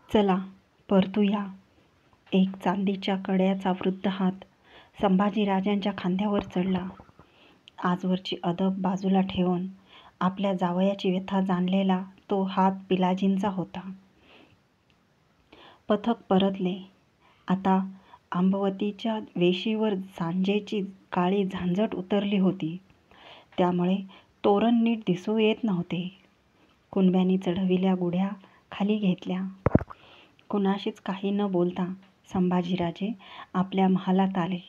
चला परतूया. एक चांदीच्या कड्याचा वृद्ध हात संभाजीराजांच्या खांद्यावर चढला. आजवरची अदब बाजूला ठेवून आपल्या जावयाची व्यथा जाणलेला तो हात पिलाजींचा होता. पथक परतले. आता आंबवतीच्या वेशीवर सांजेची काळी झांजट उतरली होती, त्यामुळे तोरण नीट दिसू येत नव्हते. कुणब्यांनी चढविल्या गुढ्या खाली घेतल्या. कुणाशीच काही न बोलता संभाजीराजे आपल्या महालात आले.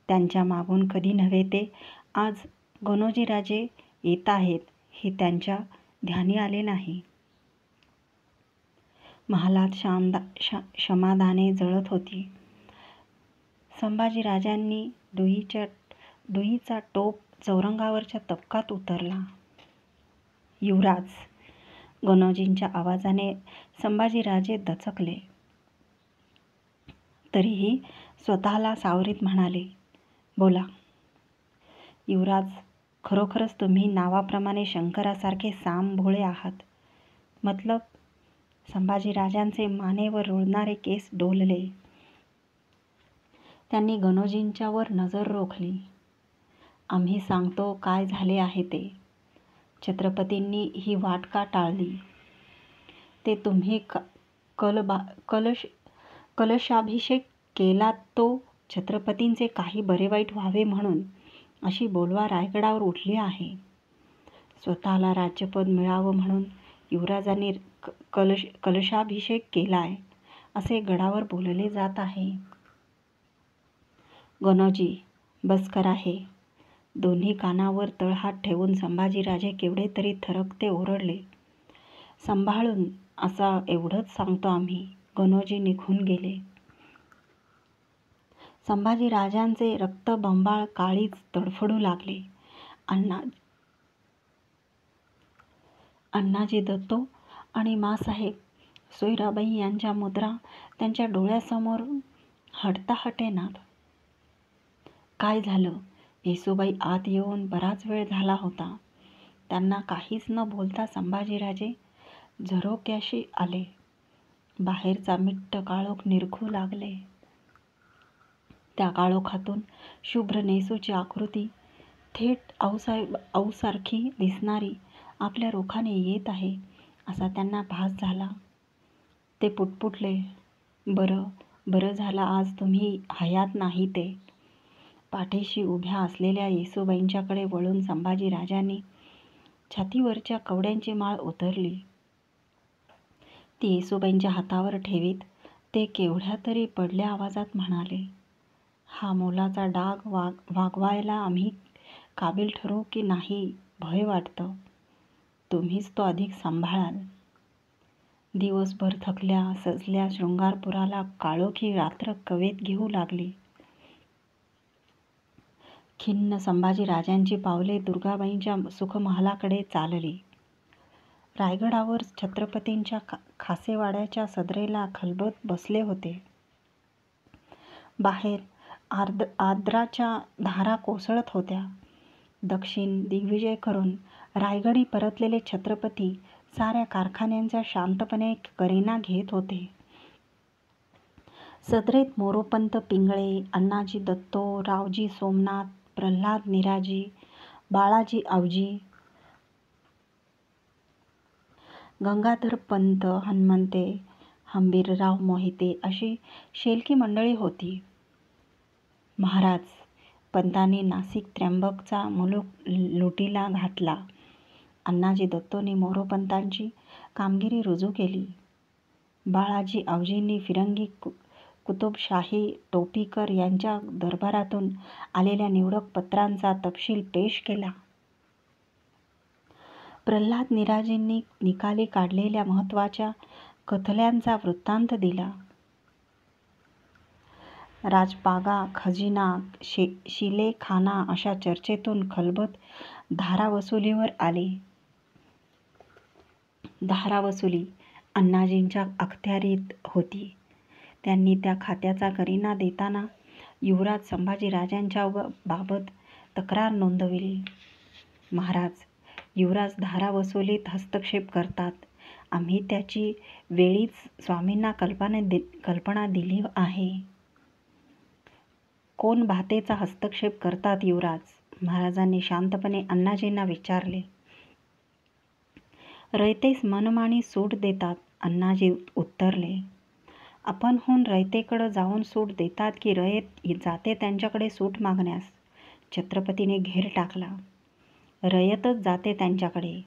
त्यांच्या मागून कधी नव्हे ते आज गणोजीराजे येत आहेत हे त्यांच्या ध्यानी आले नाही. महालात क्षमादाने जळत होती. संभाजीराजांनी डुईचा टोप चौरंगावरच्या तबकात उतरला. युवराज! गणोजींच्या आवाजाने संभाजीराजे दचकले. तरीही स्वतःला सावरीत म्हणाले, बोला. युवराज, खरोखरच तुम्ही नावाप्रमाणे शंकरासारखे सामभोळे आहात. मतलब? संभाजीराजांचे मानेवर रुळणारे केस डोलले. त्यांनी गणोजींच्यावर नजर रोखली. आम्ही सांगतो काय झाले आहे ते. छत्रपतींनी ही वाट का टाळली? ते तुम्ही कलशाभिषेक केलात तो छत्रपतींचे काही बरे वाईट व्हावे म्हणून अशी बोलवा रायगडावर उठली आहे. स्वतःला राज्यपद मिळावं म्हणून युवराजांनी कलशाभिषेक केलाय असे गडावर बोलले जात आहे. गणोजी, बस करा हे. दोन्ही कानावर तळहात ठेवून संभाजीराजे केवढे तरी थरकते ओरडले. सांभाळून असा एवढंच सांगतो आम्ही. गणोजी निघून गेले. संभाजीराजांचे रक्तबंबाळ काळीज तडफडू लागले. अण्णाजी दत्तो आणि माँसाहेब सोयराबाई यांच्या मुद्रा त्यांच्या डोळ्यासमोर हटता हटेनात. काय झालं? येसूबाई आत येऊन बराच वेळ झाला होता. त्यांना काहीच न बोलता संभाजीराजे झरोक्याशी आले. बाहेरचा मिट्ट काळोख निरखू लागले. त्या काळोखातून शुभ्र नेसूची आकृती थेट आऊसारखी दिसणारी आपल्या रोखाने येत आहे असा त्यांना भास झाला. ते पुटपुटले, बरं झालं आज तुम्ही हयात नाही ते. पाठीशी उभ्या असलेल्या येसूबाईंच्याकडे वळून संभाजीराजांनी छातीवरच्या कवड्यांची माळ उतरली. ती येसूबाईंच्या हातावर ठेवीत ते केवढ्या तरी पडल्या आवाजात म्हणाले, हा मोलाचा डाग वागवायला आम्ही काबील ठरू की नाही भय वाटतं. तुम्हीच तो अधिक सांभाळाल. दिवसभर थकल्या सजल्या शृंगारपुराला काळोखी रात्र कवेत घेऊ लागली. खिन्न संभाजीराजांची पावले दुर्गाबाईंच्या सुखमहालाकडे चालली. रायगडावर छत्रपतींच्या खासेवाड्याच्या सदरेला खलबत बसले होते. बाहेर आर्द्राच्या धारा कोसळत होत्या. दक्षिण दिग्विजय करून रायगडी परतलेले छत्रपती साऱ्या कारखान्यांचा शांतपणे करिना घेत होते. सदरेत मोरोपंत पिंगळे, अण्णाजी दत्तो, रावजी सोमनाथ, प्रल्हाद निराजी, बाळाजी आवजी, गंगाधर पंत हणमंते, हंबीरराव मोहिते अशी शेलकी मंडळी होती. महाराज, पंतांनी नाशिक त्र्यंबकचा मुलूक लुटीला घातला. अण्णाजी दत्तोंनी मोरोपंतांची कामगिरी रुजू केली. बाळाजी आवजींनी फिरंगी कुतुबशाही टोपीकर यांच्या दरबारातून आलेल्या निवडक पत्रांचा तपशील पेश केला. प्रल्हाद निराजींनी निकाली काढलेल्या महत्त्वाच्या कथल्यांचा वृत्तांत दिला. राजपागा, खजिना, शिलेखाना अशा चर्चेतून खलबत धारावसुलीवर आली. धारावसुली अण्णाजींच्या अखत्यारीत होती. त्यांनी त्या खात्याचा करिना देताना युवराज संभाजीराजांच्या बाबत तक्रार नोंदविली. महाराज, युवराज धारावसुलीत हस्तक्षेप करतात आम्ही त्याची वेळीच स्वामींना कल्पना दिली आहे. कोण भातेचा हस्तक्षेप करतात युवराज? महाराजांनी शांतपणे अण्णाजींना विचारले. रयतेस मनमानी सूट देतात, अण्णाजी उत्तरले. आपणहून रयतेकडं जाऊन सूट देतात की रयत जाते त्यांच्याकडे सूट मागण्यास? छत्रपतीने घेर टाकला. रयतच जाते त्यांच्याकडे.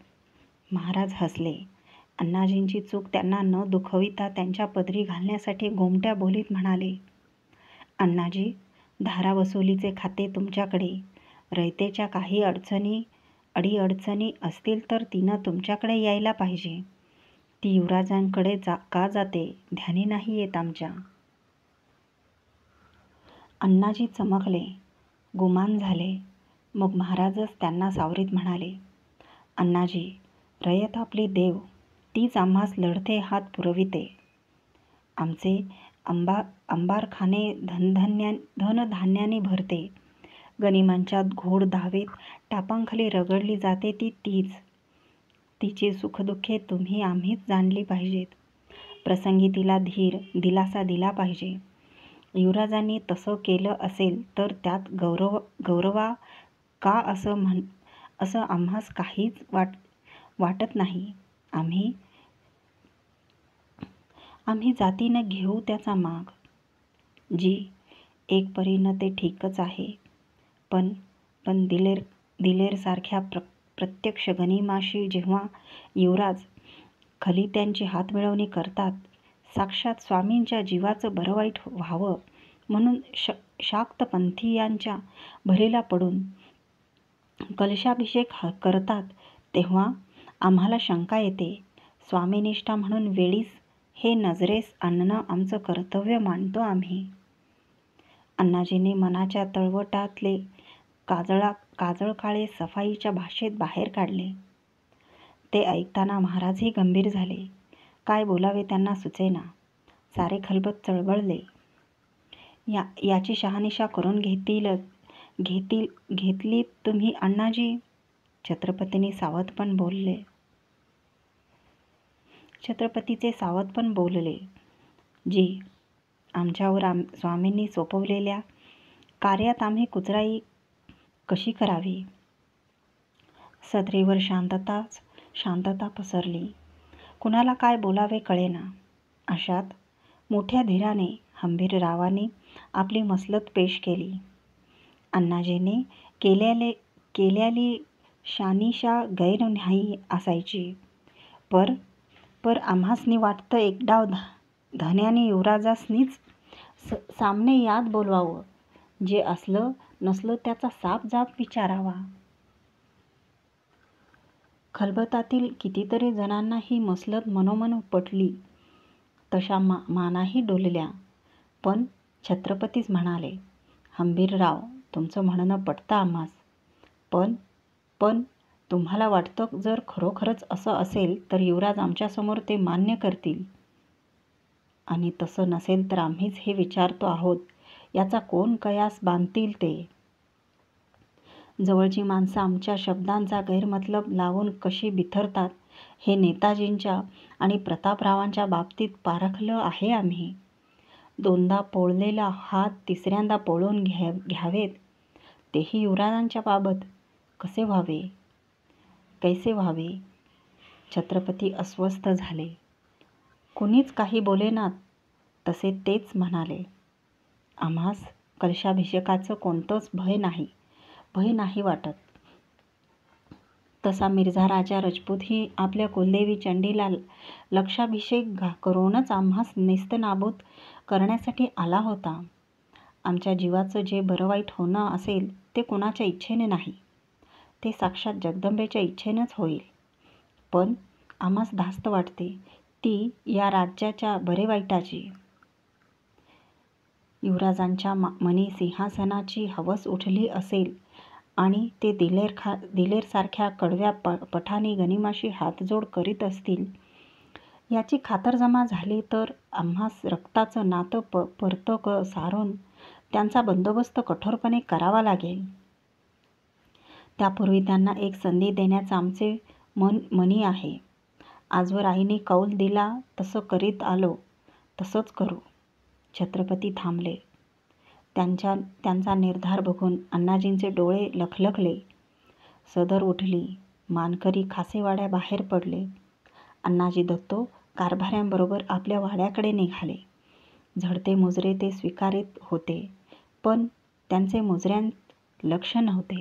महाराज हसले. अण्णाजींची चूक त्यांना न दुखविता त्यांच्या पदरी घालण्यासाठी गोमट्या बोलीत म्हणाले. अण्णाजी, धारावसुलीचे खाते तुमच्याकडे. रयतेच्या काही अडीअडचणी असतील तर तिनं तुमच्याकडे यायला पाहिजे. ती युवराजांकडे का जाते ध्यानी नाही येत आमच्या. अण्णाजी चमकले, गुमान झाले. मग महाराजच त्यांना सावरीत म्हणाले. अण्णाजी, रयत आपली देव, तीच आम्हास लढते हात पुरविते. आमचे अंबारखाने धनधान्याने भरते. गनिमांच्या घोड धावेत टापांखाली रगडली जाते तीच. तिची सुखदुःखे तुम्ही आम्हीच जाणली पाहिजेत. प्रसंगी तिला दिलासा दिला पाहिजे. युवराजांनी तसं केलं असेल तर त्यात गौरवा का असं आम्हास काहीच वाटत नाही. आम्ही जातीनं घेऊ त्याचा माग. जी एक परीनं ते ठीकच आहे. पण दिलेरसारख्या प्रत्यक्ष गनिमाशी जेव्हा युवराज खलित्यांची हातमिळवणी करतात, साक्षात स्वामींच्या जीवाचं बरं वाईट व्हावं म्हणून शाक्तपंथीयांच्या भरीला पडून कलशाभिषेक करतात, तेव्हा आम्हाला शंका येते. स्वामीनिष्ठा म्हणून वेळीच हे नजरेस आणणं आमचं कर्तव्य मानतो आम्ही. अण्णाजींनी मनाच्या तळवटातले काजळकाळे सफाईच्या भाषेत बाहेर काढले. ते ऐकताना महाराजही गंभीर झाले. काय बोलावे त्यांना सुचेना. सारे खलबत चळवळले. याची शहानिशा करून घेतली तुम्ही अण्णाजी? छत्रपतीचे सावधपण बोलले. जी, आमच्यावर स्वामींनी सोपवलेल्या कार्यात आम्ही कुचराई कशी करावी? सदरेवर शांतता पसरली. कुणाला काय बोलावे कळेना. अशात मोठ्या धीराने हंबीररावांनी आपली मसलत पेश केली. अण्णाजींनी केल्याली शानिशा गैर नाही असायची. पर आम्हासनी वाटतं एक डाव धन्याने युवराजासनीच सामने यात बोलवावं. जे असलं नसलं त्याचा सापजाप विचारावा. खलबतातील कितीतरी जणांना ही मसलत मनोमन पटली. तशा मानाही डोलल्या. पण छत्रपतीच म्हणाले. हंबीरराव, तुमचं म्हणणं पटतं आम्हास. पण तुम्हाला वाटतं जर खरोखरच असं असेल तर युवराज आमच्यासमोर ते मान्य करतील. आणि तसं नसेल तर आम्हीच हे विचारतो आहोत, याचा कोण कयास बांधतील ते? जवळची माणसं आमच्या शब्दांचा गैरमतलब लावून कशी बिथरतात हे नेताजींच्या आणि प्रतापरावांच्या बाबतीत पारखलं आहे आम्ही. दोनदा पोळलेला हात तिसऱ्यांदा पोळून घ्यावेत, तेही युवराजांच्या बाबत कैसे व्हावे? छत्रपती अस्वस्थ झाले. कुणीच काही बोलेनात. तसे तेच म्हणाले. आम्हास कलशाभिषेकाचं कोणतंच भय नाही वाटत. तसा मिर्झा राजा रजपूतही आपल्या कुलदेवी चंडीला लक्षाभिषेक करूनच आम्हास नेस्तनाबूत करण्यासाठी आला होता. आमच्या जीवाचं जे बरं वाईट होणं असेल ते कुणाच्या इच्छेने नाही, ते साक्षात जगदंबेच्या इच्छेनेच होईल. पण आम्हास धास्त वाटते ती या राज्याच्या बरे वाईटाची. युवराजांच्या मनी सिंहासनाची हवस उठली असेल आणि ते दिलेरसारख्या कडव्या पठाणी गनिमाशी हातजोड करीत असतील, याची खातरजमा झाली तर आम्हास रक्ताचं नातं परतं सारून त्यांचा बंदोबस्त कठोरपणे करावा लागेल. त्यापूर्वी त्यांना एक संधी देण्याचं आमचे मनी आहे. आजवर आईने कौल दिला तसं करीत आलो, तसंच करू. छत्रपती थांबले. त्यांचा निर्धार बघून अण्णाजींचे डोळे लखलखले. सदर उठली. मानकरी खासेवाड्या बाहेर पडले. अण्णाजी दत्तो कारभाऱ्यांबरोबर आपल्या वाड्याकडे निघाले. झडते मुजरे ते स्वीकारीत होते, पण त्यांचे मुजऱ्यांत लक्ष नव्हते.